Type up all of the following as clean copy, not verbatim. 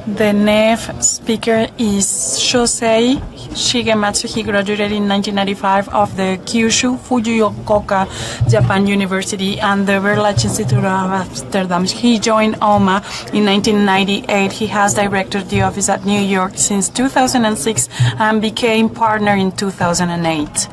The next speaker is Shohei Shigematsu. He graduated in 1995 of the Kyushu Fukuoka Japan University and the Verlag Institute of Amsterdam. He joined OMA in 1998. He has directed the office at New York since 2006 and became partner in 2008.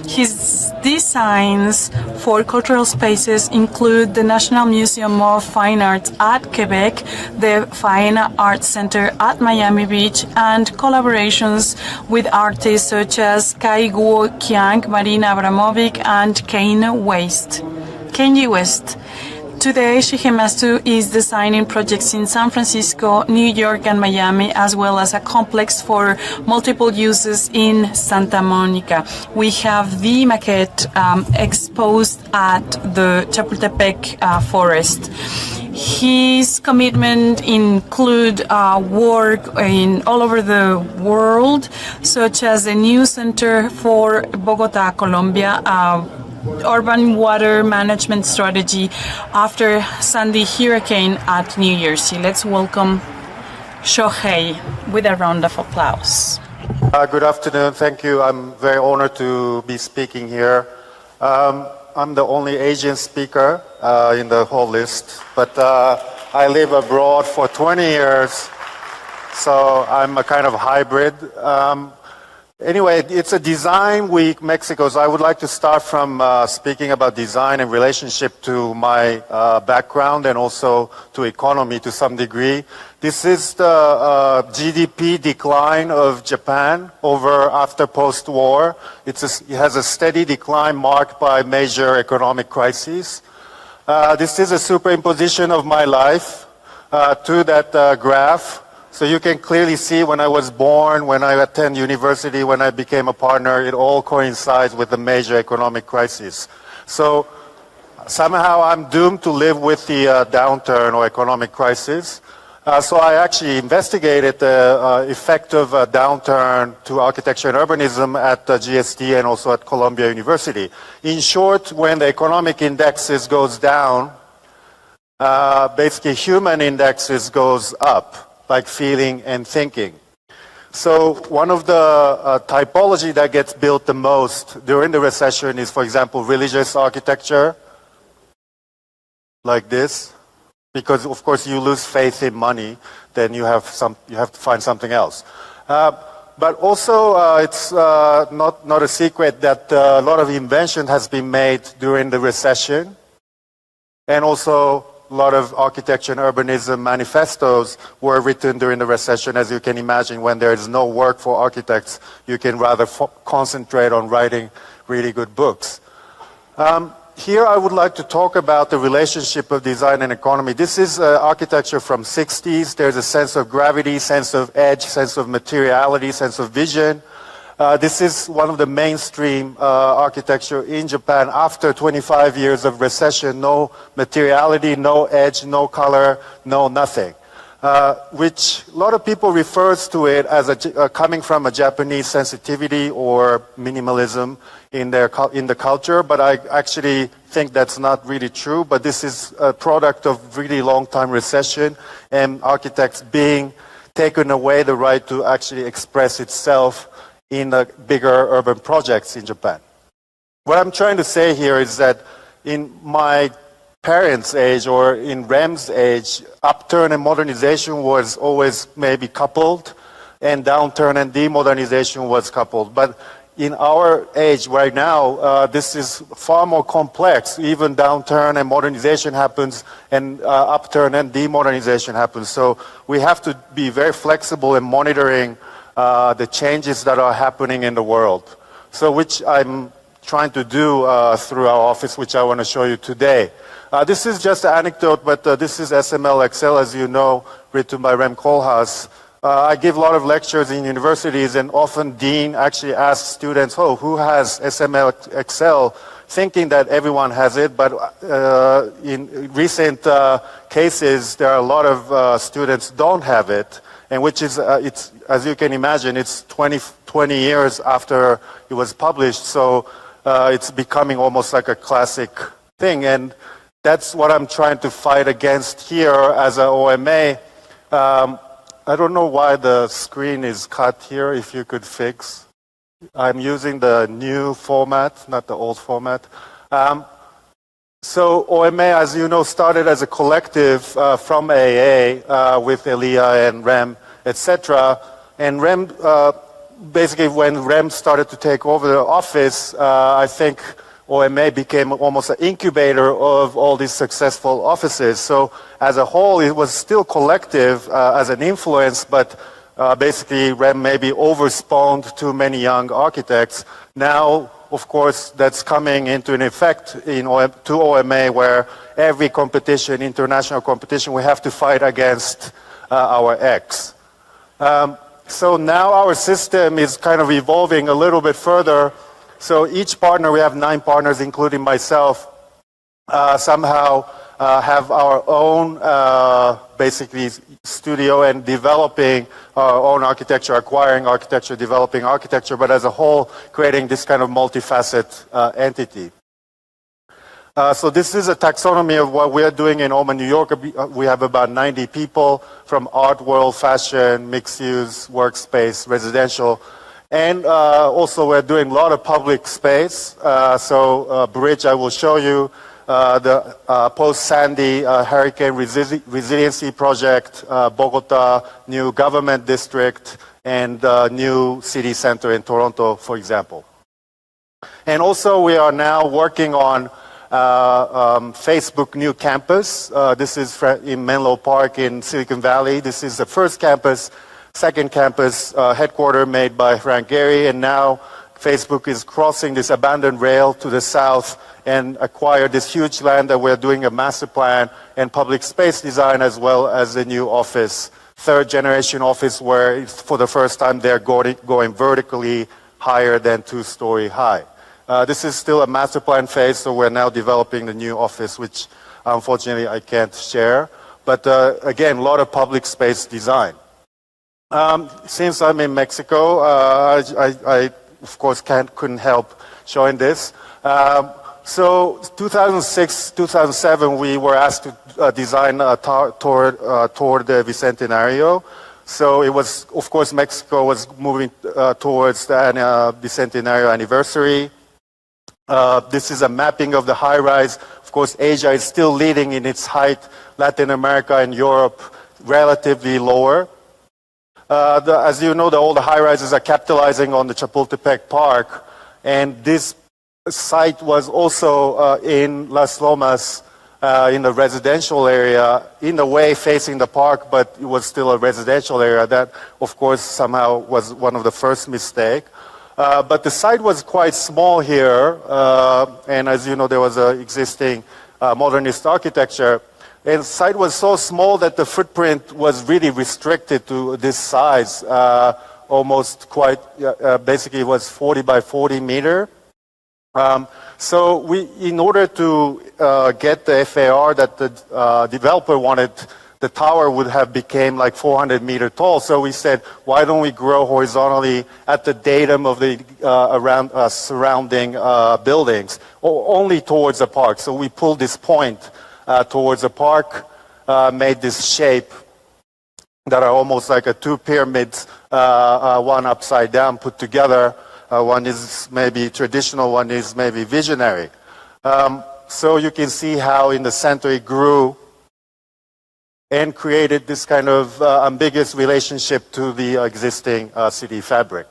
His designs for cultural spaces include the National Museum of Fine Arts at Quebec, the Fine Arts Center at Miami Beach, and collaborations with artists such as Kai Guo Qiang, Marina Abramovic, and Kanye West. Today, Shigematsu is designing projects in San Francisco, New York, and Miami, as well as a complex for multiple uses in Santa Monica. We have the maquette exposed at the Chapultepec forest. His commitment include work in all over the world, such as the new Center for Bogota, Colombia, urban water management strategy after Sandy Hurricane at New Jersey. Let's welcome Shohei with a round of applause. Good afternoon. Thank you. I'm very honored to be speaking here. I'm the only Asian speaker in the whole list, but I live abroad for 20 years, so I'm a kind of hybrid. Anyway, it's a design week, Mexico, so I would like to start from speaking about design and relationship to my background and also to economy to some degree. This is the GDP decline of Japan after post-war. It has a steady decline marked by major economic crises. This is a superimposition of my life to that graph. So you can clearly see when I was born, when I attended university, when I became a partner, it all coincides with the major economic crisis. So somehow I'm doomed to live with the downturn or economic crisis. So I actually investigated the effect of a downturn to architecture and urbanism at GSD and also at Columbia University. In short, when the economic indexes goes down, basically human indexes goes up, like feeling and thinking. So one of the typology that gets built the most during the recession is, for example, religious architecture, like this, because of course you lose faith in money, then you have to find something else. But also it's not a secret that a lot of invention has been made during the recession, and also a lot of architecture and urbanism manifestos were written during the recession. As you can imagine, when there is no work for architects, you can rather concentrate on writing really good books. Here I would like to talk about the relationship of design and economy. This is architecture from 60s. There's a sense of gravity, sense of edge, sense of materiality, sense of vision. This is one of the mainstream architecture in Japan after 25 years of recession. No materiality, no edge, no color, no nothing. Which a lot of people refers to it as coming from a Japanese sensitivity or minimalism in the culture, but I actually think that's not really true. But this is a product of really long time recession and architects being taken away the right to actually express itself in the bigger urban projects in Japan. What I'm trying to say here is that in my parents' age or in Rem's age, upturn and modernization was always maybe coupled, and downturn and demodernization was coupled. But in our age right now, this is far more complex. Even downturn and modernization happens, and upturn and demodernization happens. So we have to be very flexible in monitoring the changes that are happening in the world. So which I'm trying to do through our office, which I want to show you today. This is just an anecdote, but this is SML Excel, as you know, written by Rem Koolhaas. I give a lot of lectures in universities, and often Dean actually asks students, oh, who has SML Excel, thinking that everyone has it, but in recent cases, there are a lot of students don't have it, and which is, it's, as you can imagine, it's 20 years after it was published, so it's becoming almost like a classic thing, and that's what I'm trying to fight against here as an OMA. I don't know why the screen is cut here, if you could fix. I'm using the new format, not the old format. So OMA, as you know, started as a collective from AA with Elia and Rem, etc. And Rem, basically when Rem started to take over the office, I think OMA became almost an incubator of all these successful offices. So as a whole, it was still collective as an influence, but basically Rem maybe overspawned too many young architects. Now, of course, that's coming into an effect to OMA, where every competition, international competition, we have to fight against our ex. So now our system is kind of evolving a little bit further. So each partner, we have 9 partners, including myself, somehow have our own basically studio and developing our own architecture, acquiring architecture, developing architecture, but as a whole creating this kind of multifaceted entity. So this is a taxonomy of what we are doing in OMA, New York. We have about 90 people from art, world, fashion, mixed use, workspace, residential. And also we're doing a lot of public space. So bridge, I will show you. The post-Sandy hurricane resiliency project, Bogota, new government district, and new city center in Toronto, for example. And also we are now working on Facebook new campus. This is in Menlo Park in Silicon Valley. This is the first campus, second campus, headquarter made by Frank Gehry, and now Facebook is crossing this abandoned rail to the south and acquired this huge land that we're doing a master plan and public space design, as well as a new office, third generation office, where for the first time they're going vertically higher than 2-story high. This is still a master plan phase, so we're now developing the new office, which unfortunately I can't share. But again, a lot of public space design. Since I'm in Mexico, I of course couldn't help showing this. So 2006, 2007, we were asked to design toward the Bicentenario. So it was, of course, Mexico was moving towards the Bicentenario anniversary. This is a mapping of the high-rise. Of course, Asia is still leading in its height. Latin America and Europe relatively lower. As you know, all the high-rises are capitalizing on the Chapultepec Park, and this site was also in Las Lomas, in the residential area, in a way facing the park, but it was still a residential area. That, of course, somehow was one of the first mistakes. But the site was quite small here, and as you know, there was an existing modernist architecture. And the site was so small that the footprint was really restricted to this size, almost quite, basically it was 40 by 40 meter. So we, in order to get the FAR that the developer wanted, the tower would have became like 400 meter tall. So we said, why don't we grow horizontally at the datum of the surrounding buildings, or only towards the park. So we pulled this point towards the park, made this shape that are almost like a 2 pyramids, one upside down put together. One is maybe traditional, one is maybe visionary. So you can see how in the center it grew and created this kind of ambiguous relationship to the existing city fabric.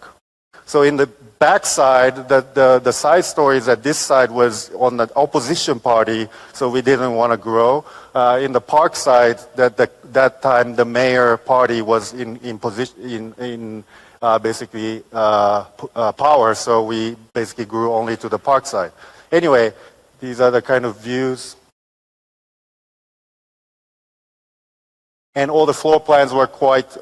So in the backside, the side story is that this side was on the opposition party, so we didn't want to grow. In the park side, that time the mayor party was in position in basically power, so we basically grew only to the park side. Anyway, these are the kind of views. And all the floor plans were quite,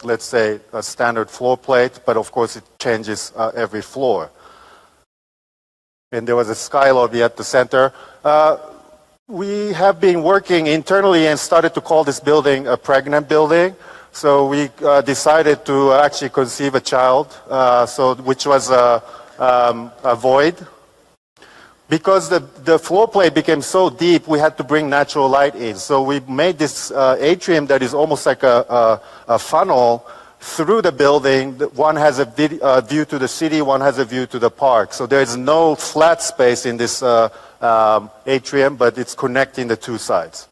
let's say, a standard floor plate, but of course it changes every floor. And there was a sky lobby at the center. We have been working internally and started to call this building a pregnant building. So we decided to actually conceive a child, which was a void. because the floor plate became so deep, we had to bring natural light in. So we made this atrium that is almost like a funnel through the building. One has a view to the city, one has a view to the park. So there's no flat space in this atrium, but it's connecting the two sides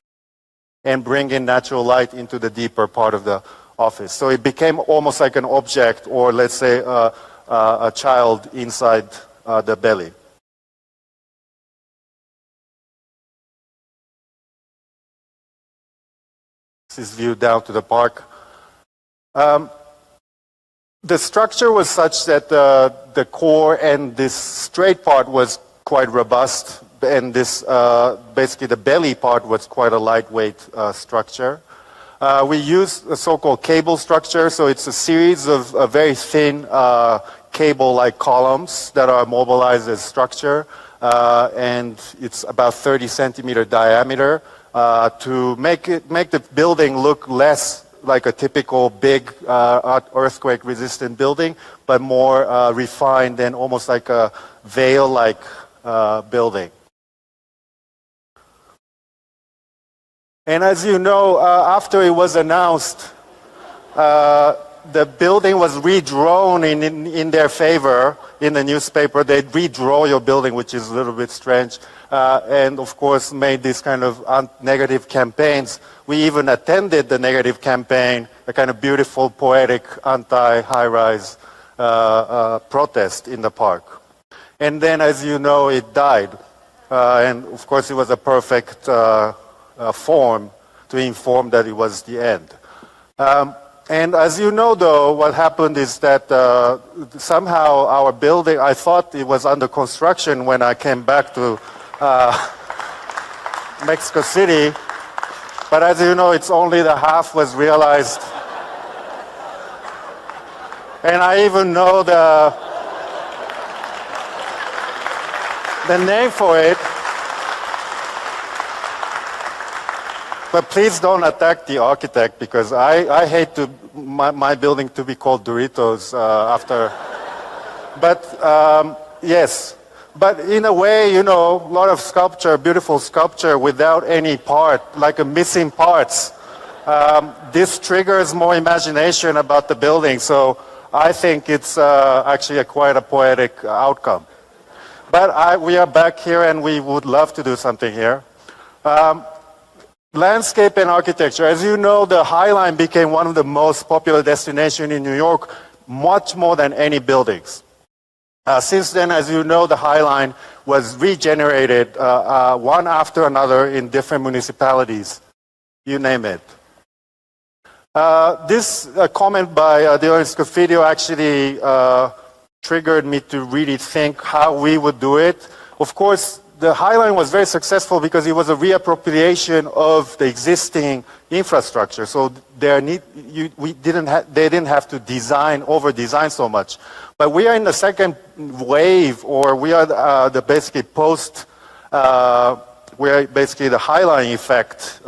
and bringing natural light into the deeper part of the office. So it became almost like an object, or let's say a child inside the belly. This is viewed down to the park. The structure was such that the core and this straight part was quite robust, and this basically the belly part was quite a lightweight structure. We used a so-called cable structure, so it's a series of very thin cable-like columns that are mobilized as structure, and it's about 30 centimeter diameter to make the building look less like a typical big earthquake-resistant building, but more refined and almost like a veil-like building. And as you know, after it was announced, the building was redrawn in their favor in the newspaper. They redraw your building, which is a little bit strange, and of course made these kind of negative campaigns. We even attended the negative campaign, a kind of beautiful, poetic, anti-high-rise protest in the park. And then, as you know, it died. And of course, it was a perfect form to inform that it was the end. And as you know, though, what happened is that somehow our building, I thought it was under construction when I came back to Mexico City. But as you know, it's only the half was realized. And I even know the name for it. But please don't attack the architect, because I hate my building to be called Doritos after. But yes, but in a way, you know, a lot of sculpture, beautiful sculpture without any part, like a missing parts. This triggers more imagination about the building, so I think it's actually quite a poetic outcome. But we are back here and we would love to do something here. Landscape and architecture. As you know, the High Line became one of the most popular destinations in New York, much more than any buildings. Since then, as you know, the High Line was regenerated one after another in different municipalities. You name it. This comment by Auditorium actually triggered me to really think how we would do it. Of course, the High Line was very successful because it was a reappropriation of the existing infrastructure. So they didn't have to over-design so much. But we are in the second wave, or we are the basically we are basically the High Line effect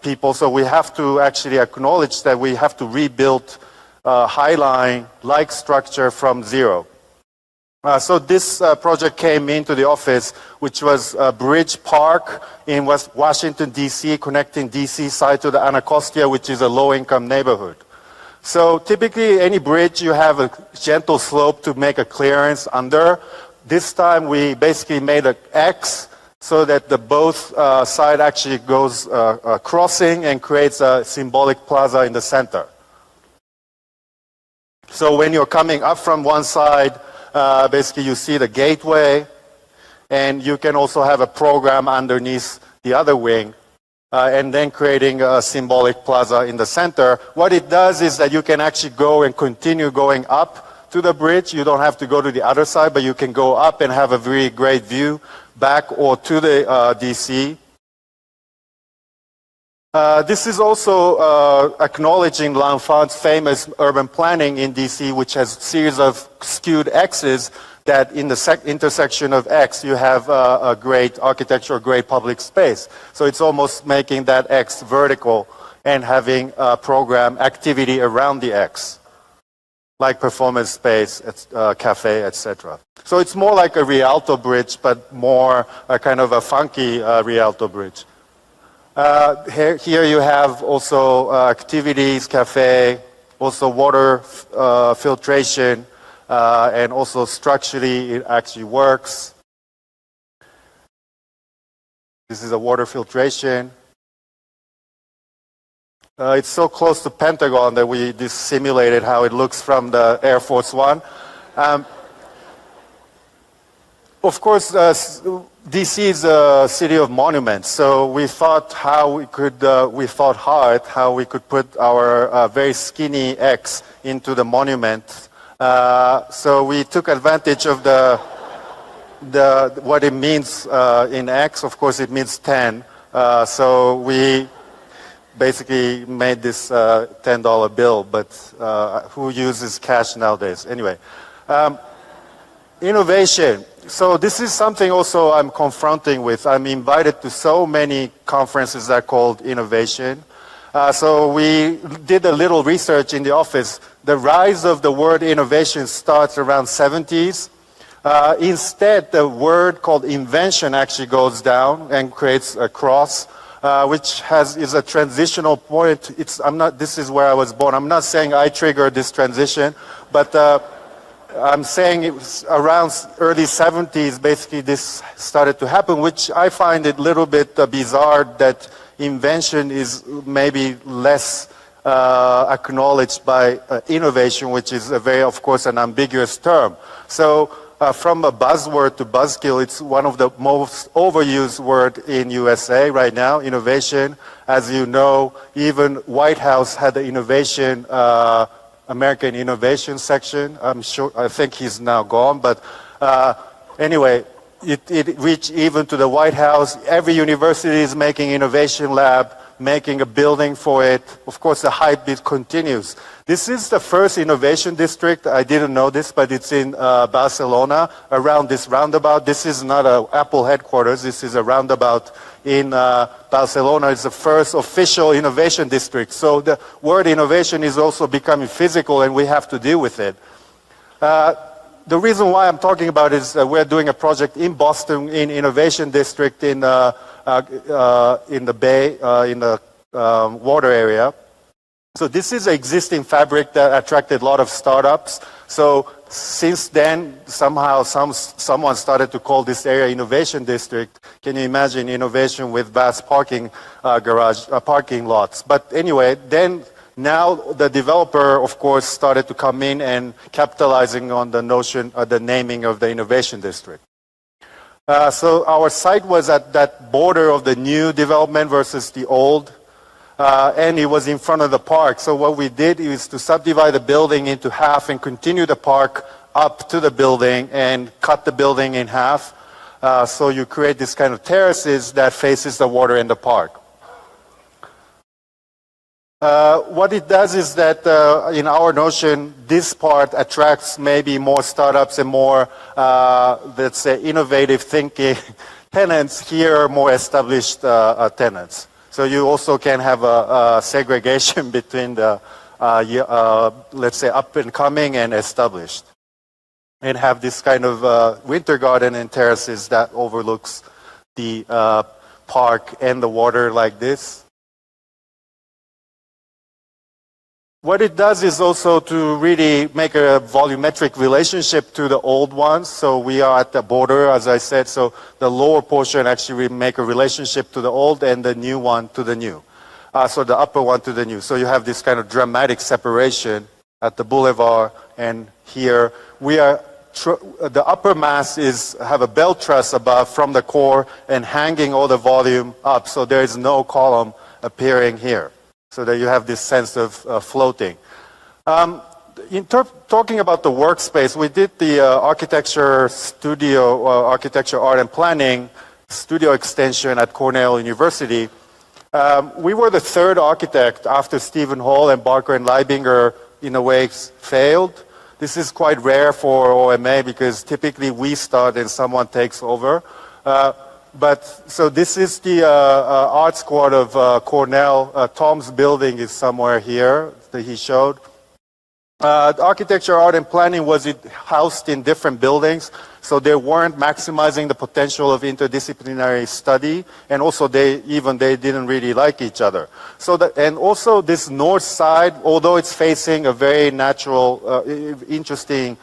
people. So we have to actually acknowledge that we have to rebuild High Line-like structure from zero. So this project came into the office, which was Bridge Park in Washington, D.C., connecting D.C. side to the Anacostia, which is a low-income neighborhood. So typically, any bridge, you have a gentle slope to make a clearance under. This time, we basically made an X so that the both side actually goes crossing and creates a symbolic plaza in the center. So when you're coming up from one side, basically you see the gateway, and you can also have a program underneath the other wing, and then creating a symbolic plaza in the center. What it does is that you can actually go and continue going up to the bridge. You don't have to go to the other side, but you can go up and have a very great view back or to the DC. This is also acknowledging L'Enfant's famous urban planning in DC, which has a series of skewed X's that in the intersection of X, you have a great architecture, great public space. So it's almost making that X vertical and having a program activity around the X. like performance space, cafe, etc. So it's more like a Rialto bridge, but more a kind of a funky Rialto bridge. Here you have also activities, cafe, also water filtration, and also structurally it actually works. This is a water filtration. It's so close to Pentagon that we just simulated how it looks from the Air Force One. Of course, DC is a city of monuments, so we thought we thought hard how we could put our very skinny X into the monument. So we took advantage of what it means in X. Of course, it means 10. So we basically made this $10 bill, but who uses cash nowadays? Anyway, innovation. So this is something also I'm confronting with. I'm invited to so many conferences that are called innovation. So we did a little research in the office. The rise of the word innovation starts around 70s. Instead, the word called invention actually goes down and creates a cross, which is a transitional point. This is where I was born. I'm not saying I triggered this transition, but I'm saying it was around early 70s, basically this started to happen, which I find it a little bit bizarre that invention is maybe less acknowledged by innovation, which is of course, an ambiguous term. So from a buzzword to buzzkill, it's one of the most overused words in USA right now, innovation. As you know, even White House had the innovation American Innovation section. I think he's now gone, but anyway, it reached even to the White House. Every university is making innovation lab, making a building for it. Of course, the hype continues. This is the first innovation district. I didn't know this, but it's in Barcelona, around this roundabout. This is not an Apple headquarters. This is a roundabout in Barcelona. It's the first official innovation district. So the word innovation is also becoming physical, and we have to deal with it. The reason why I'm talking about it is we're doing a project in Boston, in Innovation District in the Bay, in the water area. So this is an existing fabric that attracted a lot of startups. So since then, somehow someone started to call this area Innovation District. Can you imagine innovation with vast parking lots? But anyway, then now the developer, of course, started to come in and capitalizing on the notion of the naming of the Innovation District. So our site was at that border of the new development versus the old. And it was in front of the park. So what we did is to subdivide the building into half and continue the park up to the building and cut the building in half. So you create this kind of terraces that faces the water in the park. What it does is that in our notion, this part attracts maybe more startups and more, let's say, innovative thinking tenants. Here are more established tenants. So you also can have a segregation between the, let's say, up and coming and established. And have this kind of winter garden and terraces that overlooks the park and the water like this. What it does is also to really make a volumetric relationship to the old ones. So we are at the border, as I said, so the lower portion actually make a relationship to the old and the new one to the new. So the upper one to the new. So you have this kind of dramatic separation at the boulevard and here. We are, the upper mass have a belt truss above from the core and hanging all the volume up. So there is no column appearing here. So that you have this sense of floating. Talking about the workspace, we did the architecture studio, architecture, art and planning studio extension at Cornell University. We were the third architect after Stephen Hall and Barker and Leibinger in a way failed. This is quite rare for OMA because typically we start and someone takes over. But so this is the art squad of Cornell. Tom's building is somewhere here that he showed. The architecture, art, and planning was housed in different buildings, so they weren't maximizing the potential of interdisciplinary study, and also they didn't really like each other. And also this north side, although it's facing a very natural, interesting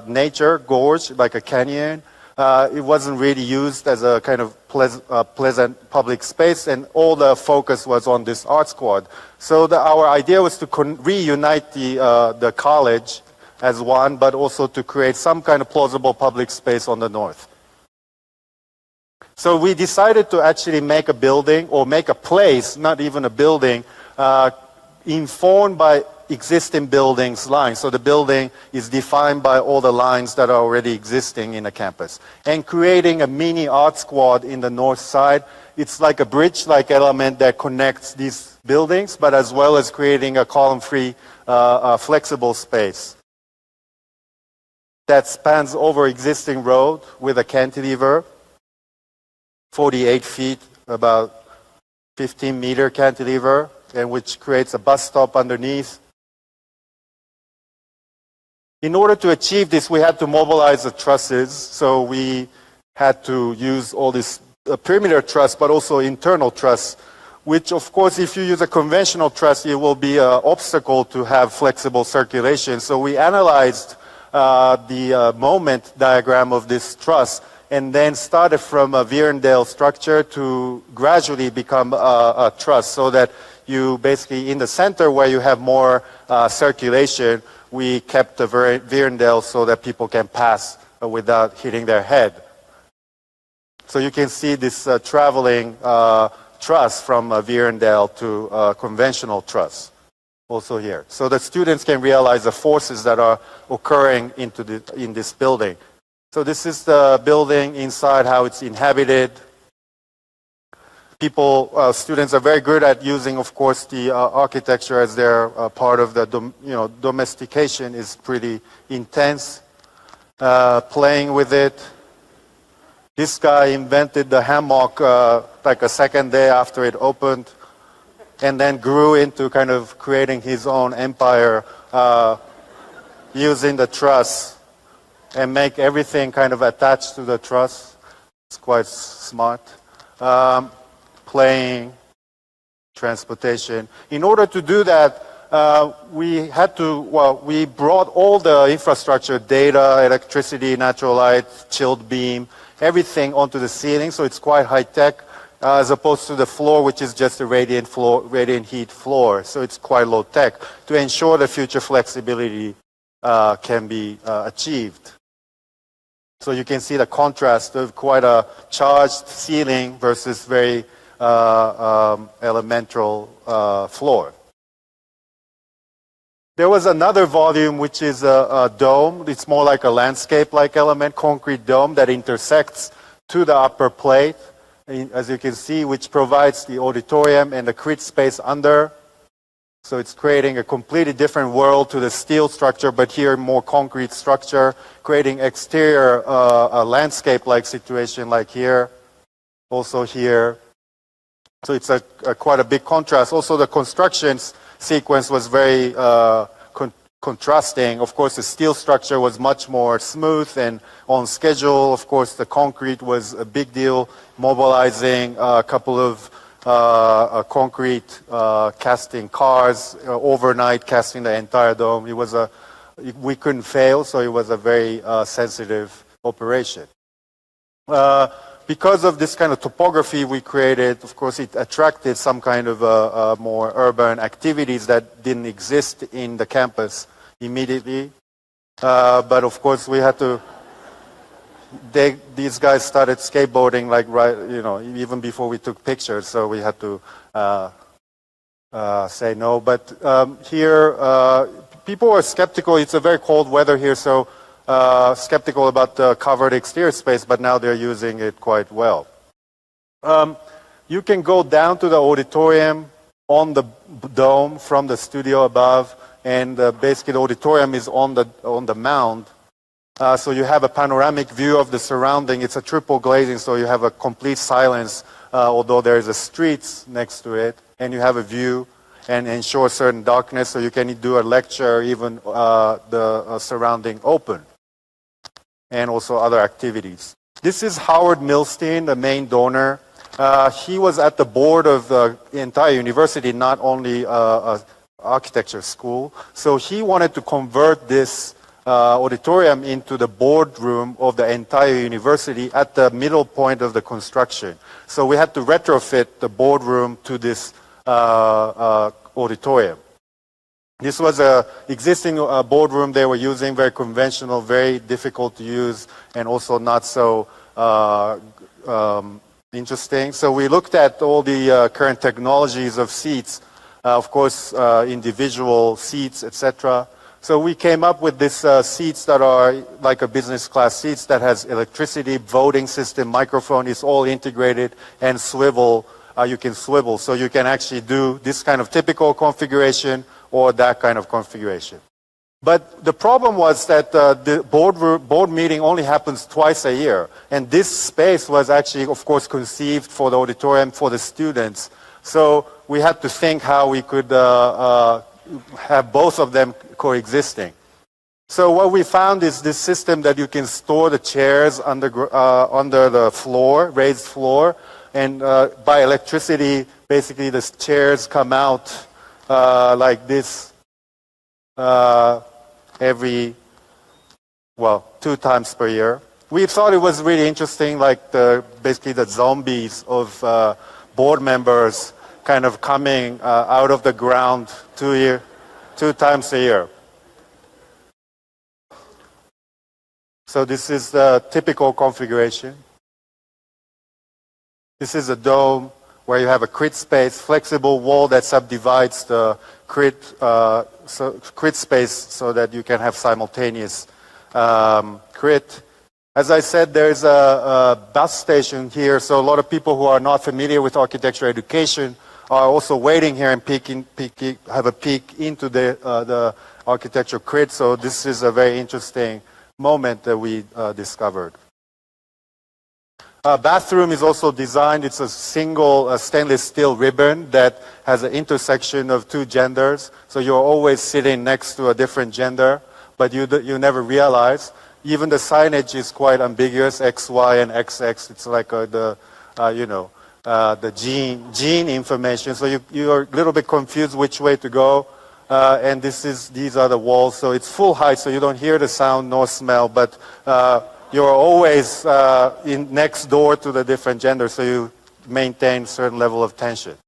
nature gorge, like a canyon, it wasn't really used as a kind of pleasant public space, and all the focus was on this art squad. So our idea was to reunite the college as one, but also to create some kind of plausible public space on the north. So we decided to actually make a building, or make a place, not even a building, informed by existing buildings lines. So the building is defined by all the lines that are already existing in the campus. And creating a mini art squad in the north side, it's like a bridge-like element that connects these buildings, but as well as creating a column-free, flexible space that spans over existing road with a cantilever, 48 feet, about 15-meter cantilever, and which creates a bus stop underneath. In order to achieve this, we had to mobilize the trusses, so we had to use all this perimeter truss, but also internal truss, which of course, if you use a conventional truss, it will be an obstacle to have flexible circulation. So we analyzed the moment diagram of this truss, and then started from a Vierendale structure to gradually become a truss, so that you basically, in the center where you have more circulation, we kept the Vierendale so that people can pass without hitting their head. So you can see this traveling truss from Vierendale to conventional truss also here. So the students can realize the forces that are occurring in this building. So this is the building inside, how it's inhabited. Students are very good at using, of course, the architecture as their part of the, domestication is pretty intense. Playing with it. This guy invented the hammock like a second day after it opened, and then grew into kind of creating his own empire using the truss, and make everything kind of attached to the truss. It's quite smart. Playing, transportation. In order to do that, we brought all the infrastructure, data, electricity, natural light, chilled beam, everything onto the ceiling, so it's quite high tech, as opposed to the floor, which is just a radiant heat floor, so it's quite low tech, to ensure the future flexibility can be achieved. So you can see the contrast of quite a charged ceiling versus very elemental floor. There was another volume which is a dome. It's more like a landscape-like element, concrete dome that intersects to the upper plate, as you can see, which provides the auditorium and the crit space under. So it's creating a completely different world to the steel structure, but here more concrete structure, creating exterior landscape-like situation like here, also here. So it's quite a big contrast. Also the construction sequence was very contrasting. Of course, the steel structure was much more smooth and on schedule. Of course, the concrete was a big deal, mobilizing a couple of concrete casting cars overnight, casting the entire dome. We couldn't fail, so it was a very sensitive operation. Because of this kind of topography we created, of course, it attracted some kind of more urban activities that didn't exist in the campus immediately. But of course, we had to. These guys started skateboarding even before we took pictures, so we had to say no. But here, people were skeptical. It's a very cold weather here, so. Skeptical about the covered exterior space, but now they're using it quite well. You can go down to the auditorium on the dome from the studio above, and basically the auditorium is on the mound. So you have a panoramic view of the surrounding. It's a triple glazing, so you have a complete silence, although there is a street next to it, and you have a view. and ensure certain darkness so you can do a lecture, even the surrounding open, and also other activities. This is Howard Milstein, the main donor. He was at the board of the entire university, not only architecture school. So he wanted to convert this auditorium into the boardroom of the entire university at the middle point of the construction. So we had to retrofit the boardroom to this auditorium. This was an existing boardroom they were using, very conventional, very difficult to use, and also not so interesting. So we looked at all the current technologies of seats, of course, individual seats, etc. So we came up with these seats that are like a business class seats that has electricity, voting system, microphone is all integrated, and swivel. You can swivel, so you can actually do this kind of typical configuration or that kind of configuration. But the problem was that the board meeting only happens twice a year. And this space was actually, of course, conceived for the auditorium for the students. So we had to think how we could have both of them coexisting. So what we found is this system that you can store the chairs under the floor, raised floor. And by electricity, basically the chairs come out like this. Every, 2 times per year. We thought it was really interesting, like basically the zombies of board members kind of coming out of the ground 2 times a year. So this is the typical configuration. This is a dome where you have a crit space, flexible wall that subdivides the crit space so that you can have simultaneous crit. As I said, there's a bus station here, so a lot of people who are not familiar with architecture education are also waiting here and have a peek into the architecture crit. So this is a very interesting moment that we discovered. Bathroom is also designed. It's a single stainless steel ribbon that has an intersection of 2 genders. So you're always sitting next to a different gender, but you never realize. Even the signage is quite ambiguous, X, Y, and XX. It's like the gene information. So you're a little bit confused which way to go. And these are the walls. So it's full height, so you don't hear the sound nor smell, but you're always next door to the different genders, so you maintain a certain level of tension.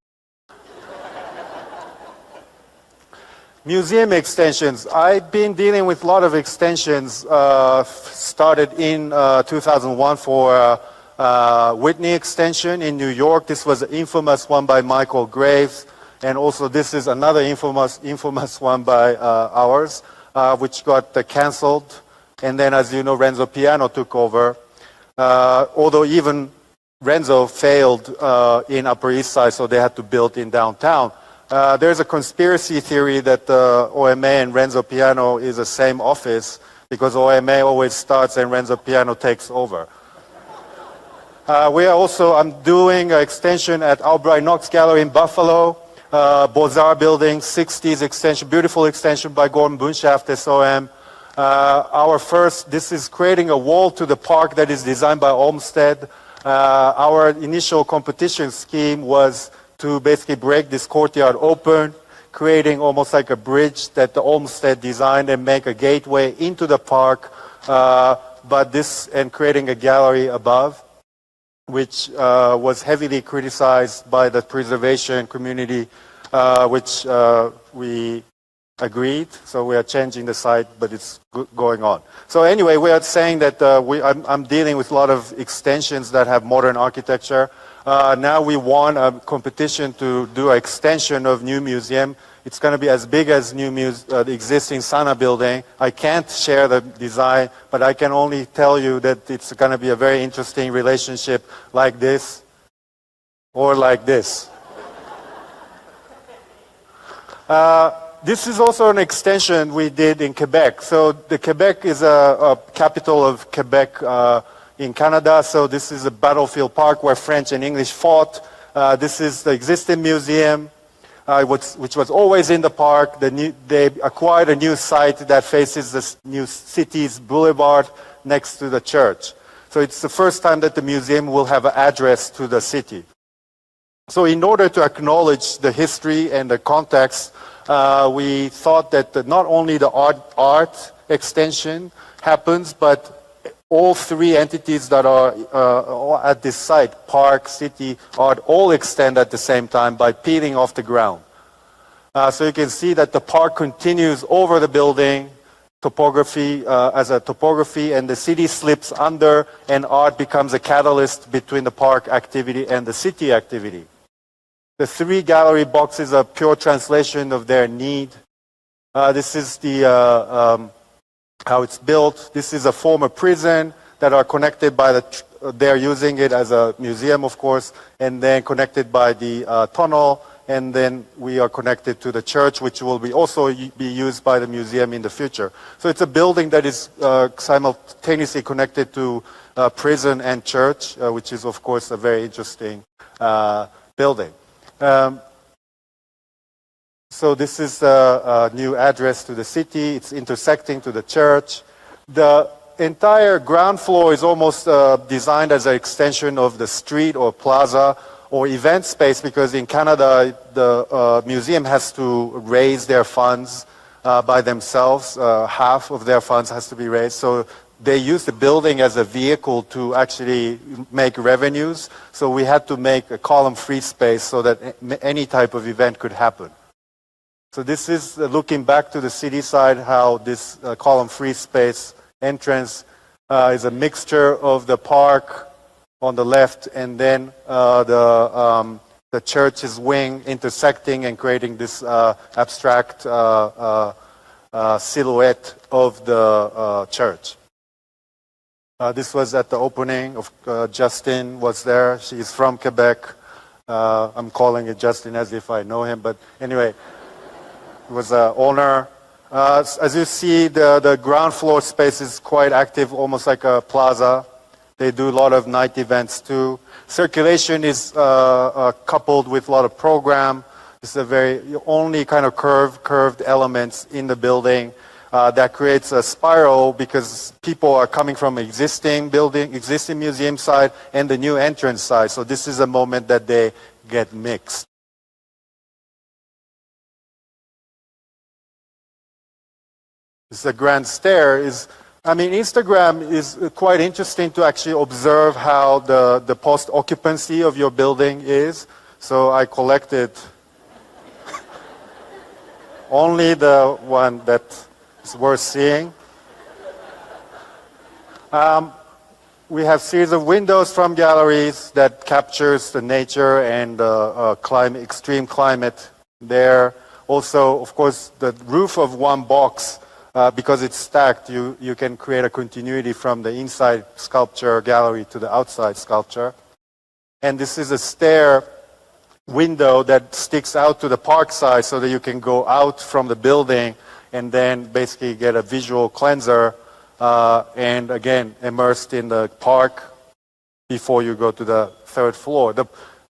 Museum extensions. I've been dealing with a lot of extensions. Started in 2001 for Whitney extension in New York. This was an infamous one by Michael Graves. And also this is another infamous one by ours, which got canceled. And then, as you know, Renzo Piano took over. Although even Renzo failed in Upper East Side, so they had to build in downtown. There's a conspiracy theory that OMA and Renzo Piano is the same office because OMA always starts and Renzo Piano takes over. I'm doing an extension at Albright Knox Gallery in Buffalo. Beaux-Arts building, 60s extension, beautiful extension by Gordon Bunshaft, SOM. This is creating a wall to the park that is designed by Olmsted. Our initial competition scheme was to basically break this courtyard open, creating almost like a bridge that the Olmsted designed and make a gateway into the park, and creating a gallery above, which was heavily criticized by the preservation community, which we agreed. So we are changing the site, but it's going on. So anyway, we are saying that I'm dealing with a lot of extensions that have modern architecture. Now we won a competition to do an extension of new museum. It's going to be as big as the existing Sana building. I can't share the design, but I can only tell you that it's going to be a very interesting relationship like this or like this. This is also an extension we did in Quebec. So the Quebec is a capital of Quebec in Canada. So this is a battlefield park where French and English fought. This is the existing museum. which was always in the park. They acquired a new site that faces the new city's boulevard next to the church. So it's the first time that the museum will have an address to the city. So in order to acknowledge the history and the context, we thought that not only the art extension happens, but all three entities that are at this site, park, city, art, all extend at the same time by peeling off the ground. So you can see that the park continues over the building, topography as a topography, and the city slips under, and art becomes a catalyst between the park activity and the city activity. The three gallery boxes are pure translation of their need. This is the how it's built. This is a former prison that are connected by the, they're using it as a museum, of course, and then connected by the tunnel, and then we are connected to the church, which will be also be used by the museum in the future. So it's a building that is simultaneously connected to prison and church, which is, of course, a very interesting building. So this is a new address to the city. It's intersecting to the church. The entire ground floor is almost designed as an extension of the street or plaza or event space, because in Canada, the museum has to raise their funds by themselves. Half of their funds has to be raised. So they use the building as a vehicle to actually make revenues. So we had to make a column-free space so that any type of event could happen. So this is looking back to the city side, how this column-free space entrance is a mixture of the park on the left and then the church's wing intersecting and creating this abstract silhouette of the church. This was at the opening of Justin was there. She's from Quebec. I'm calling it Justin as if I know him, but anyway. Was an owner. As you see, the ground floor space is quite active, almost like a plaza. They do a lot of night events too. Circulation is coupled with a lot of program. It's a very only kind of curved elements in the building that creates a spiral, because people are coming from existing building, existing museum side, and the new entrance side. So this is a moment that they get mixed. This is a grand stair. I mean, Instagram is quite interesting to actually observe how the post-occupancy of your building is. So I collected only the one that is worth seeing. We have series of windows from galleries that captures the nature and climate, extreme climate there. Also, of course, the roof of one box. Because it's stacked, you can create a continuity from the inside sculpture gallery to the outside sculpture. And this is a stair window that sticks out to the park side so that you can go out from the building and then basically get a visual cleanser and again immersed in the park before you go to the third floor.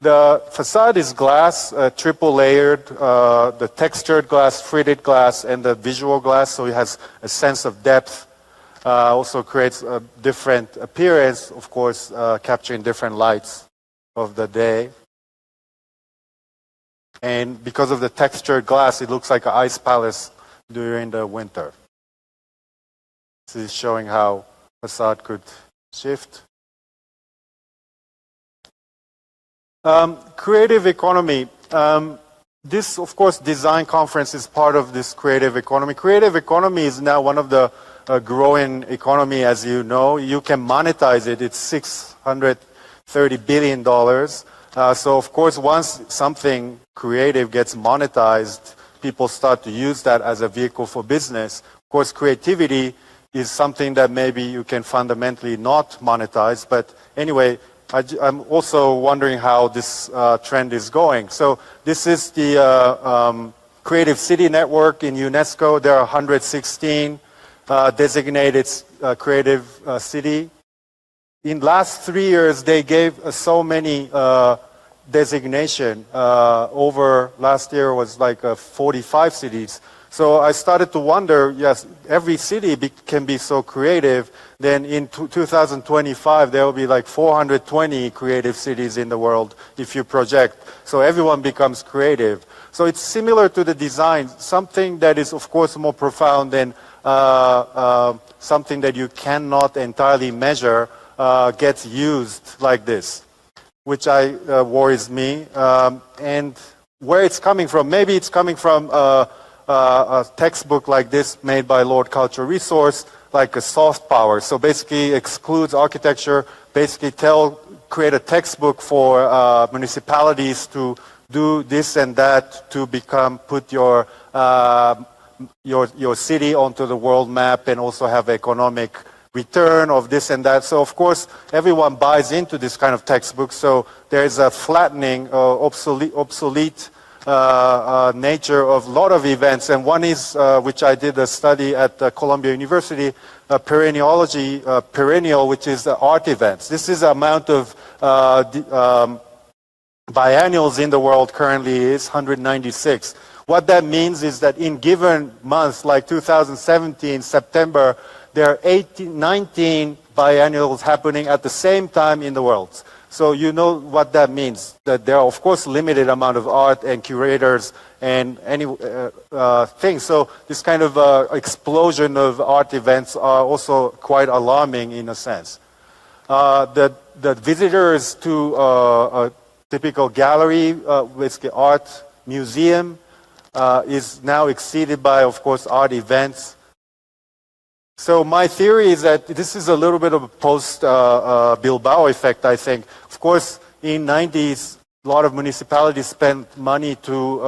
The facade is glass, triple layered, the textured glass, fritted glass, and the visual glass, so it has a sense of depth. Also creates a different appearance, of course, capturing different lights of the day. And because of the textured glass, it looks like an ice palace during the winter. This is showing how facade could shift. Creative economy. This, of course, design conference is part of this creative economy. Creative economy is now one of the growing economy, as you know. You can monetize it. It's $630 billion. So, of course, once something creative gets monetized, people start to use that as a vehicle for business. Of course, creativity is something that maybe you can fundamentally not monetize. But anyway, I'm also wondering how this trend is going. So this is the Creative City Network in UNESCO. There are 116 designated creative city. In last 3 years, they gave so many designation over last year was like 45 cities. So I started to wonder, yes, every city can be so creative. Then in 2025, there will be like 420 creative cities in the world if you project. So everyone becomes creative. So it's similar to the design, something that is, of course, more profound than something that you cannot entirely measure gets used like this, which worries me. And where it's coming from, maybe it's coming from a textbook like this made by Lord Cultural Resource, like a soft power. So basically excludes architecture, basically create a textbook for municipalities to do this and that to put your city onto the world map and also have economic return of this and that. So of course everyone buys into this kind of textbook. So there's a flattening, obsolete nature of a lot of events, and one is which I did a study at Columbia University, perennial, which is art events. This is the amount of biennials in the world currently is 196. What that means is that in given months like 2017 September, there are 19 biennials happening at the same time in the world. So you know what that means, that there are, of course, limited amount of art and curators and any things. So this kind of explosion of art events are also quite alarming in a sense. The visitors to a typical gallery, basically art museum, is now exceeded by, of course, art events. So my theory is that this is a little bit of a post-Bilbao effect, I think. Of course, in 90s, a lot of municipalities spent money to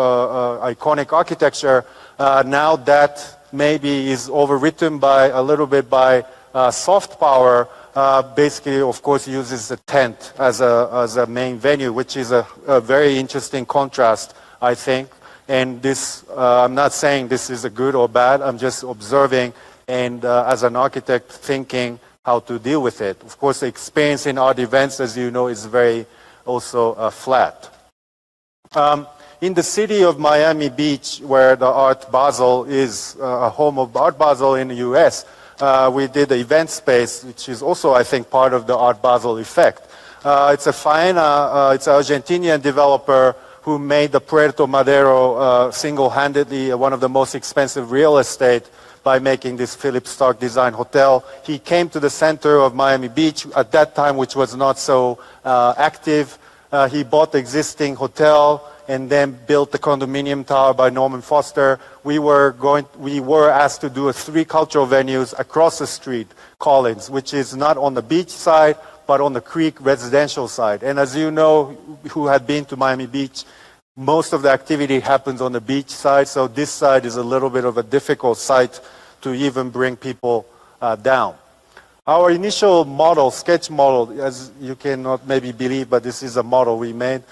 iconic architecture. Now that maybe is overwritten by a little bit by soft power. Basically, of course, uses a tent as a main venue, which is a very interesting contrast, I think. And this, I'm not saying this is a good or bad. I'm just observing and as an architect thinking how to deal with it. Of course, the experience in art events, as you know, is very also flat. In the city of Miami Beach, where the Art Basel is a home of Art Basel in the US, we did the event space, which is also, I think, part of the Art Basel effect. It's a Faena, it's an Argentinian developer who made the Puerto Madero single-handedly one of the most expensive real estate by making this Philip Stark design hotel. He came to the center of Miami Beach at that time, which was not so active. He bought the existing hotel and then built the condominium tower by Norman Foster. We were asked to do 3 cultural venues across the street, Collins, which is not on the beach side, but on the creek residential side. And as you know, who had been to Miami Beach, most of the activity happens on the beach side, so this side is a little bit of a difficult site to even bring people down. Our initial model, sketch model, as you cannot maybe believe, but this is a model we made.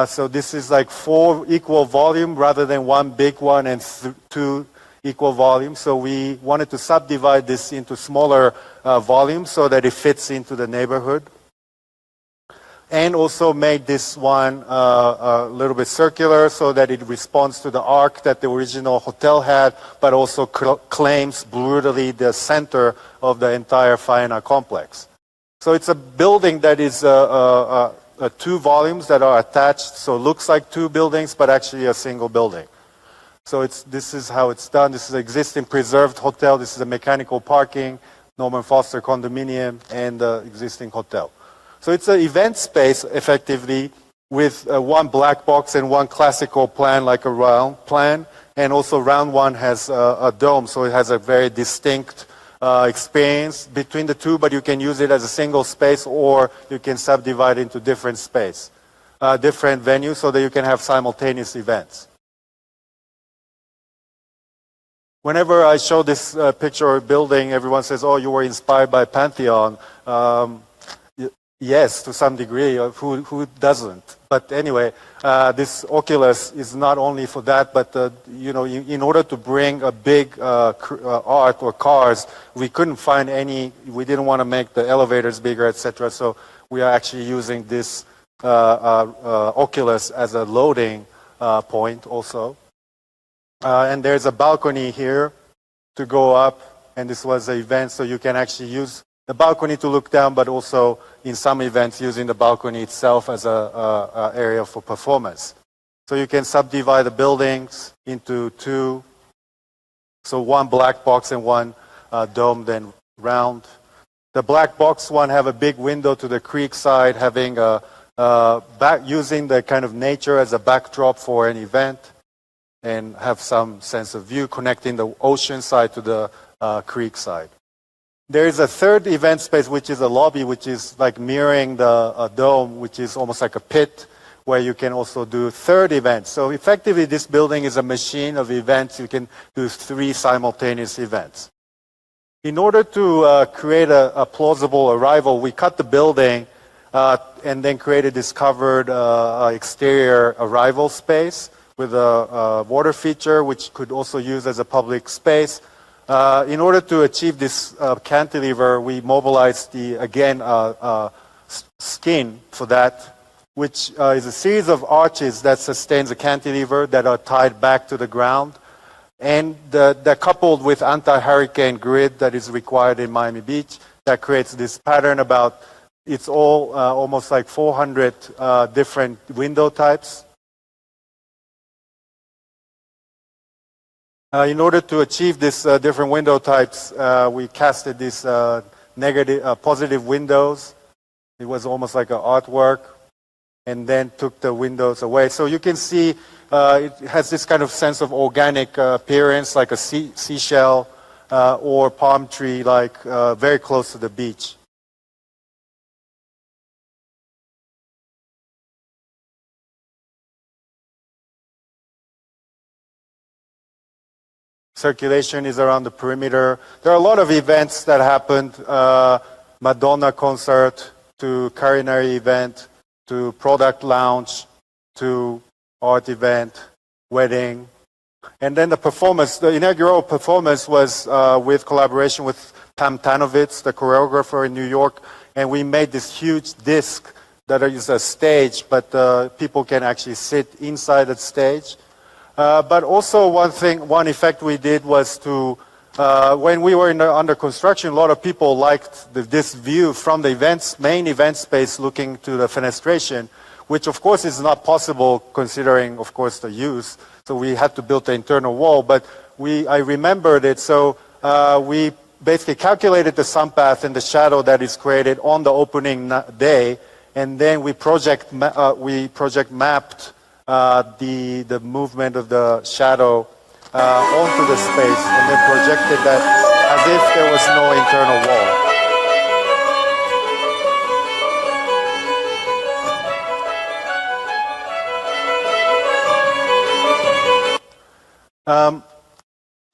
So this is like 4 equal volume rather than 1 big one and 2 equal volumes. So we wanted to subdivide this into smaller volumes so that it fits into the neighborhood. And also made this one a little bit circular so that it responds to the arc that the original hotel had, but also claims brutally the center of the entire Faena complex. So it's a building that is 2 volumes that are attached, so it looks like 2 buildings, but actually a single building. So this is how it's done. This is an existing preserved hotel. This is a mechanical parking, Norman Foster condominium, and the existing hotel. So it's an event space, effectively, with 1 black box and 1 classical plan, like a round plan. And also round one has a dome, so it has a very distinct experience between the 2, but you can use it as a single space, or you can subdivide into different space, different venues, so that you can have simultaneous events. Whenever I show this picture or building, everyone says, oh, you were inspired by Pantheon. Yes, to some degree. Who doesn't? But anyway, this Oculus is not only for that, but you know, in order to bring a big art or cars, we couldn't find any. We didn't want to make the elevators bigger, etc. So we are actually using this Oculus as a loading point also. And there's a balcony here to go up, and this was an event, so you can actually use the balcony to look down, but also in some events using the balcony itself as a area for performance. So you can subdivide the buildings into two, so one black box and one domed and round. The black box one have a big window to the creek side, having using the kind of nature as a backdrop for an event, and have some sense of view connecting the ocean side to the creek side. There is a third event space, which is a lobby, which is like mirroring the dome, which is almost like a pit, where you can also do third events. So effectively, this building is a machine of events. You can do 3 simultaneous events. In order to create a plausible arrival, we cut the building and then created this covered exterior arrival space with a water feature, which could also use as a public space. In order to achieve this cantilever, we mobilized the, again, skin for that, which is a series of arches that sustains a cantilever that are tied back to the ground. And they're coupled with anti-hurricane grid that is required in Miami Beach that creates this pattern about, it's all almost like 400 different window types. In order to achieve this different window types, we casted these positive windows. It was almost like an artwork, and then took the windows away. So you can see it has this kind of sense of organic appearance, like a seashell or palm tree, like very close to the beach. Circulation is around the perimeter. There are a lot of events that happened, Madonna concert, to culinary event, to product launch, to art event, wedding. And then the performance, the inaugural performance was with collaboration with Pam Tanovitz, the choreographer in New York, and we made this huge disc that is a stage, but people can actually sit inside the stage. But also one effect we did was to, when we were under construction, a lot of people liked this view from the main event space looking to the fenestration, which of course is not possible considering, of course, the use. So we had to build the internal wall, but I remembered it. So we basically calculated the sun path and the shadow that is created on the opening day, and then we project mapped the movement of the shadow onto the space, and then projected that as if there was no internal wall.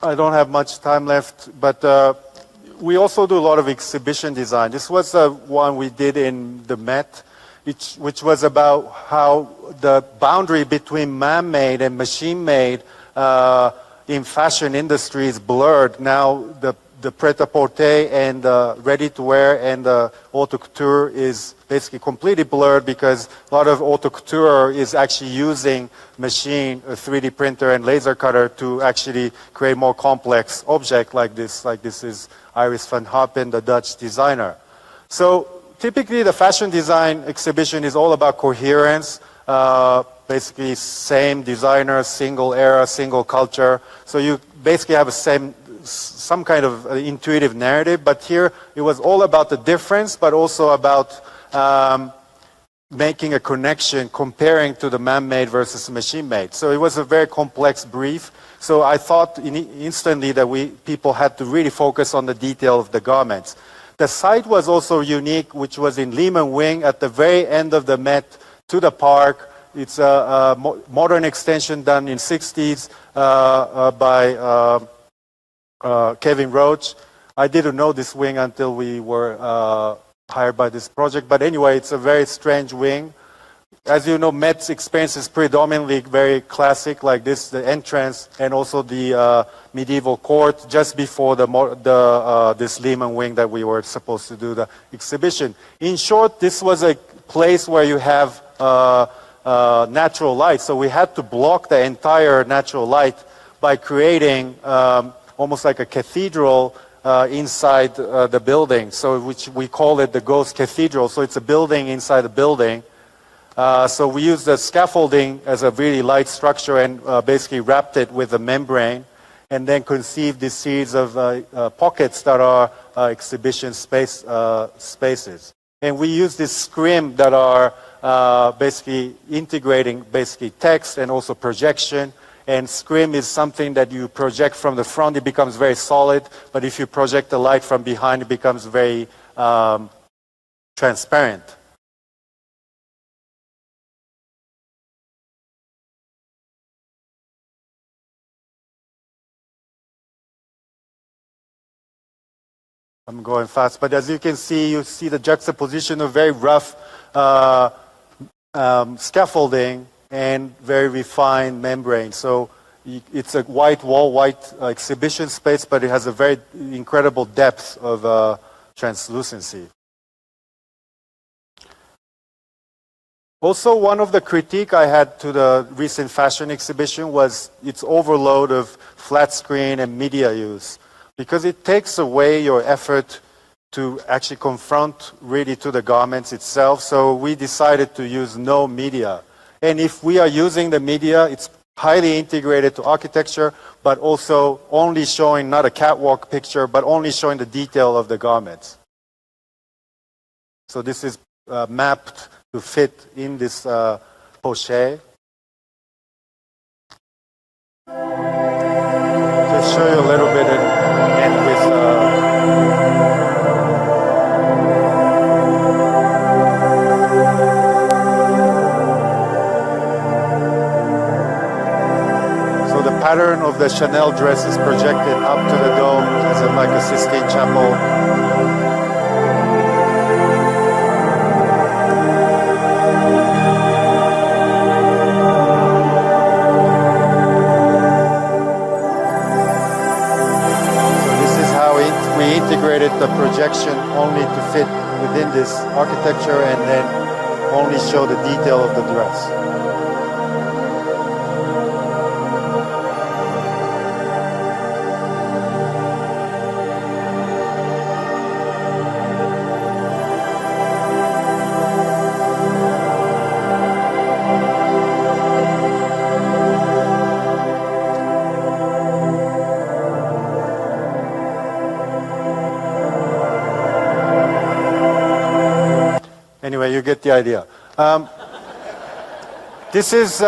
I don't have much time left, but we also do a lot of exhibition design. This was one we did in the Met, which was about how the boundary between man-made and machine-made in fashion industry is blurred. Now the pret-a-porter and ready-to-wear and haute couture is basically completely blurred because a lot of haute couture is actually using machine, a 3D printer and laser cutter to actually create more complex object like this. Like this is Iris van Harpen, the Dutch designer. So typically, the fashion design exhibition is all about coherence, basically same designer, single era, single culture. So you basically have some kind of intuitive narrative, but here it was all about the difference, but also about making a connection, comparing to the man-made versus machine-made. So it was a very complex brief. So I thought instantly that people had to really focus on the detail of the garments. The site was also unique, which was in Lehman Wing at the very end of the Met to the park. It's a modern extension done in 60s by Kevin Roach. I didn't know this wing until we were hired by this project. But anyway, it's a very strange wing. as you know, Met's experience is predominantly very classic, like this, the entrance and also the medieval court just before this Lehman wing that we were supposed to do the exhibition. In short, this was a place where you have natural light, so we had to block the entire natural light by creating almost like a cathedral inside the building, so which we call it the Ghost Cathedral. So it's a building inside a building. So we used the scaffolding as a really light structure and basically wrapped it with a membrane, and then conceived this series of pockets that are exhibition spaces. And we use this scrim that are basically integrating basically text and also projection. And scrim is something that you project from the front, it becomes very solid, but if you project the light from behind, it becomes very transparent. I'm going fast, but as you can see, you see the juxtaposition of very rough scaffolding and very refined membrane. So it's a white wall, white exhibition space, but it has a very incredible depth of translucency. Also, one of the critique I had to the recent fashion exhibition was its overload of flat screen and media use, because it takes away your effort to actually confront really to the garments itself. So we decided to use no media. And if we are using the media, it's highly integrated to architecture, but also only showing not a catwalk picture, but only showing the detail of the garments. So this is mapped to fit in this poche. Just show you a little bit and end with so the pattern of the Chanel dress is projected up to the dome as in like a Sistine Chapel. Integrated the projection only to fit within this architecture and then only show the detail of the dress. Anyway, you get the idea. This is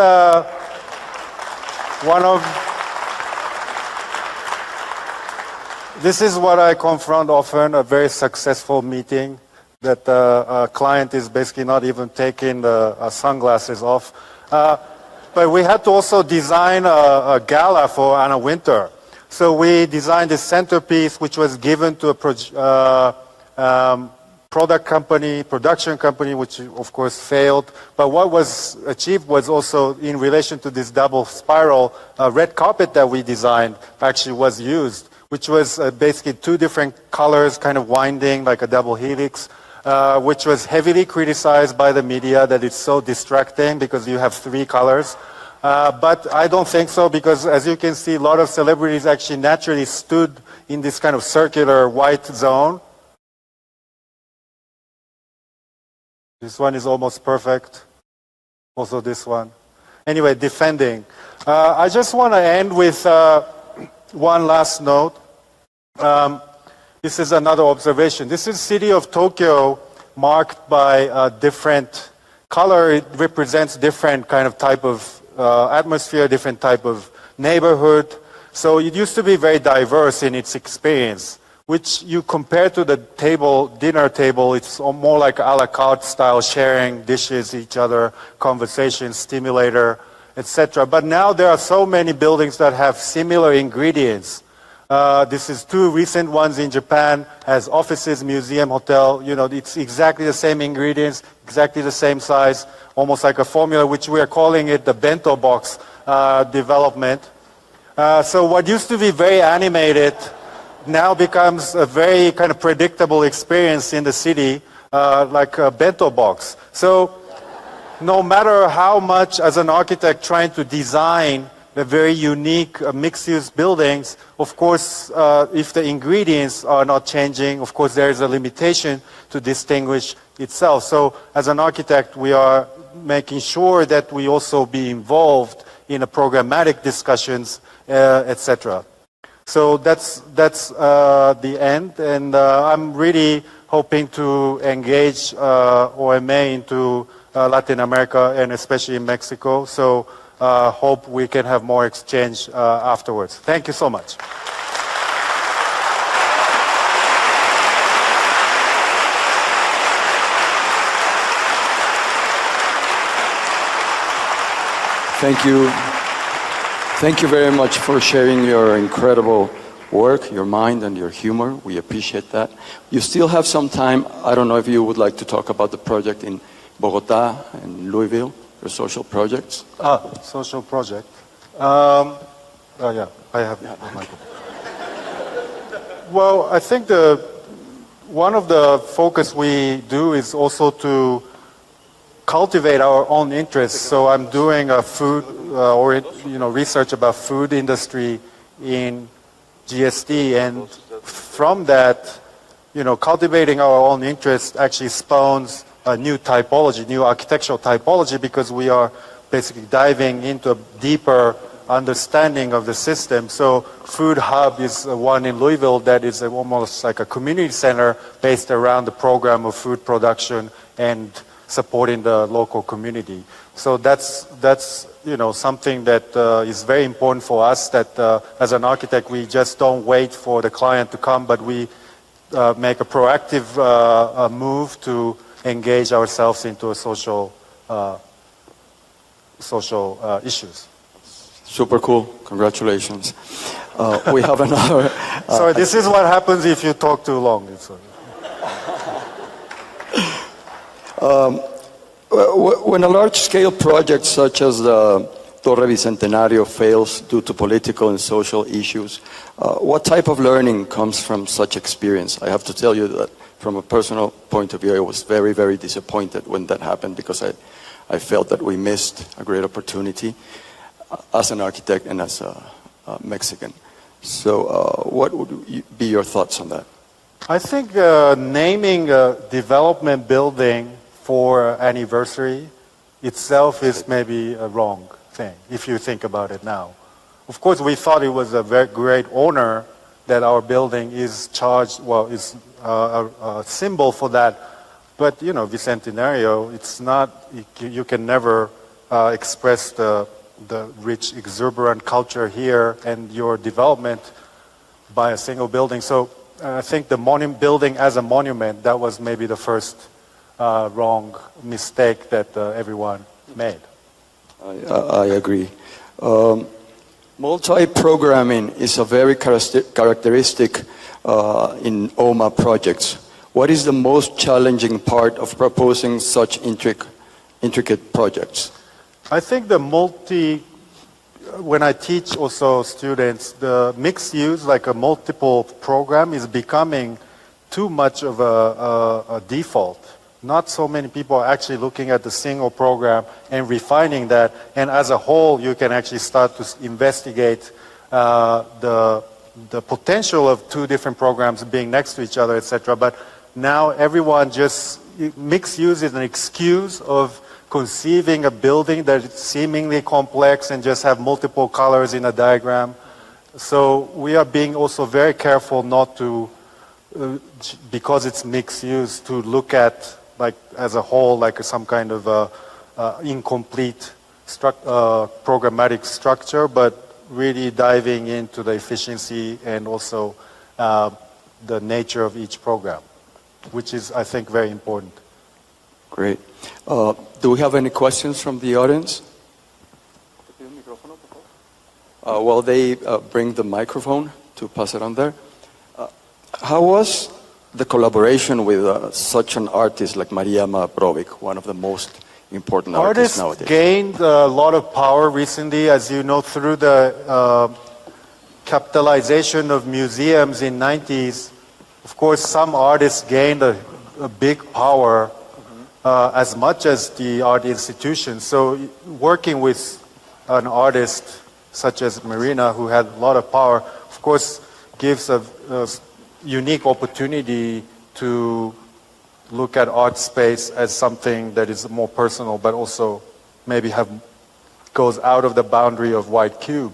this is what I confront often, a very successful meeting that the client is basically not even taking the sunglasses off. But we had to also design a gala for Anna Wintour. So we designed this centerpiece, which was given to a production company, which of course failed. But what was achieved was also in relation to this double spiral, red carpet that we designed actually was used, which was basically two different colors, kind of winding like a double helix, which was heavily criticized by the media that it's so distracting because you have three colors. But I don't think so, because as you can see, a lot of celebrities actually naturally stood in this kind of circular white zone. This one is almost perfect. Also this one. Anyway, defending. I just want to end with one last note. This is another observation. This is city of Tokyo marked by different color. It represents different kind of type of atmosphere, different type of neighborhood. So it used to be very diverse in its experience, which you compare to the dinner table, it's more like a la carte style, sharing dishes, each other, conversation, stimulator, etc. But now there are so many buildings that have similar ingredients. This is 2 recent ones in Japan, has offices, museum, hotel. It's exactly the same ingredients, exactly the same size, almost like a formula, which we are calling it the bento box development. So what used to be very animated now becomes a very kind of predictable experience in the city, like a bento box. So no matter how much as an architect trying to design the very unique mixed-use buildings, of course, if the ingredients are not changing, of course, there is a limitation to distinguish itself. So as an architect, we are making sure that we also be involved in the programmatic discussions, etc. So that's the end, and I'm really hoping to engage OMA into Latin America and especially in Mexico. So hope we can have more exchange afterwards. Thank you so much. Thank you. Thank you very much for sharing your incredible work, your mind, and your humor. We appreciate that. You still have some time. I don't know if you would like to talk about the project in Bogota and Louisville, your social projects. Social project. Yeah, I have Michael. Well, I think one of the focus we do is also to cultivate our own interests. So I'm doing a food research about food industry in GSD, and from that, cultivating our own interests actually spawns a new typology, new architectural typology, because we are basically diving into a deeper understanding of the system. So Food Hub is one in Louisville that is almost like a community center based around the program of food production and supporting the local community. So that's something that is very important for us, that as an architect we just don't wait for the client to come, but we make a proactive move to engage ourselves into a social issues. Super cool. Congratulations. We have another... Sorry, this is what happens if you talk too long. When a large-scale project such as the Torre Bicentenario fails due to political and social issues, what type of learning comes from such experience? I have to tell you that from a personal point of view, I was very, very disappointed when that happened, because I felt that we missed a great opportunity as an architect and as a Mexican. So what would be your thoughts on that? I think naming a development building for anniversary itself is maybe a wrong thing, if you think about it now. Of course, we thought it was a very great honor that our building is charged, is a symbol for that. But, Bicentenario, it's not, you can never express the rich, exuberant culture here and your development by a single building. So I think the building as a monument, that was maybe the first wrong mistake that everyone made. I agree. Multi-programming is a very characteristic in OMA projects. What is the most challenging part of proposing such intricate projects? I think when I teach also students, the mixed use, like a multiple program, is becoming too much of a default. Not so many people are actually looking at the single program and refining that, and as a whole you can actually start to investigate the potential of 2 different programs being next to each other, etc. But now everyone just, mixed use is an excuse of conceiving a building that is seemingly complex and just have multiple colors in a diagram. So we are being also very careful not to, because it's mixed use, to look at like as a whole, like some kind of incomplete programmatic structure, but really diving into the efficiency and also the nature of each program, which is, I think, very important. Great. Do we have any questions from the audience? While they bring the microphone, to pass it on there. How was the collaboration with such an artist like Mariama Brovik, one of the most important artists nowadays? Gained a lot of power recently, as you know, through the capitalization of museums in 90s. Of course, some artists gained a big power as much as the art institutions. So working with an artist such as Marina, who had a lot of power, of course, gives a unique opportunity to look at art space as something that is more personal, but also maybe goes out of the boundary of white cube.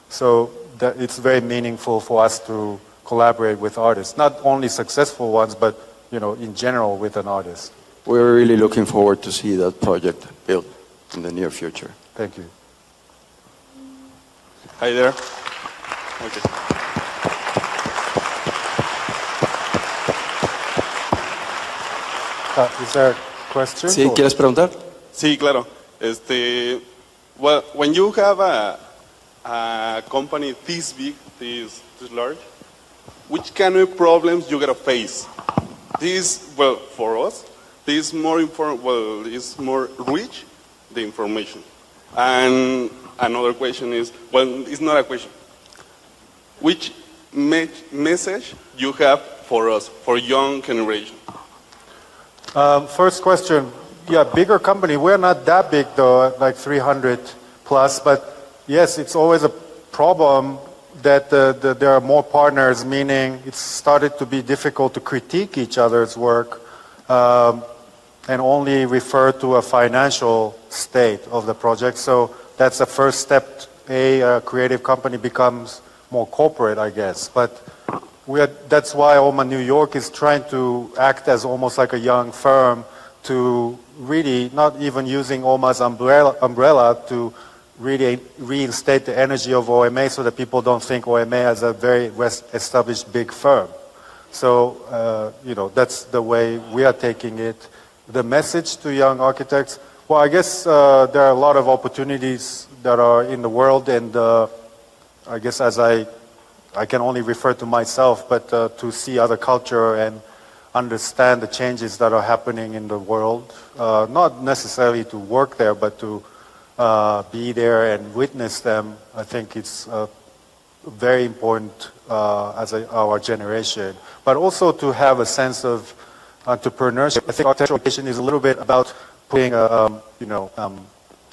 So that it's very meaningful for us to collaborate with artists, not only successful ones, but in general with an artist. We're really looking forward to see that project built in the near future. Thank you. Hi there. Okay. Is there a question? Sí, ¿quieres preguntar? Sí, claro. Well, when you have a company this big, this large, which kind of problems you gotta face? Well, for us, this more important. Well, it's more rich, the information. And another question is, well, it's not a question. Which message you have for us, for young generation? First question, bigger company. We're not that big though, like 300 plus, but yes, it's always a problem that there are more partners, meaning it's started to be difficult to critique each other's work and only refer to a financial state of the project. So that's the first step. A creative company becomes more corporate, I guess. But that's why OMA New York is trying to act as almost like a young firm to really not even using OMA's umbrella to really reinstate the energy of OMA so that people don't think OMA as a very established big firm. So, that's the way we are taking it. The message to young architects, well, I guess there are a lot of opportunities that are in the world, and I guess as I can only refer to myself, but to see other culture and understand the changes that are happening in the world, not necessarily to work there, but to be there and witness them. I think it's very important as our generation, but also to have a sense of entrepreneurship. I think architectural education is a little bit about putting,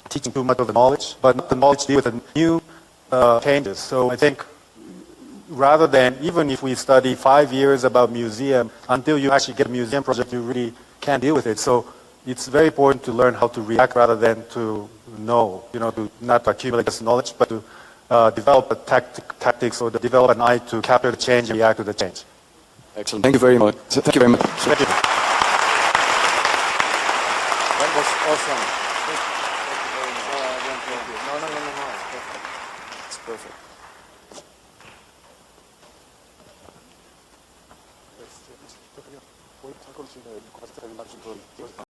teaching too much of the knowledge, but not the knowledge deal with the new changes. So I think rather than, even if we study 5 years about museum, until you actually get a museum project, you really can't deal with it. So it's very important to learn how to react rather than to know, to not accumulate this knowledge, but to develop a tactics or develop an eye to capture the change and react to the change. Excellent. Thank you very much. Thank you very much. Thank you. That was awesome. No. It's perfect. It's perfect.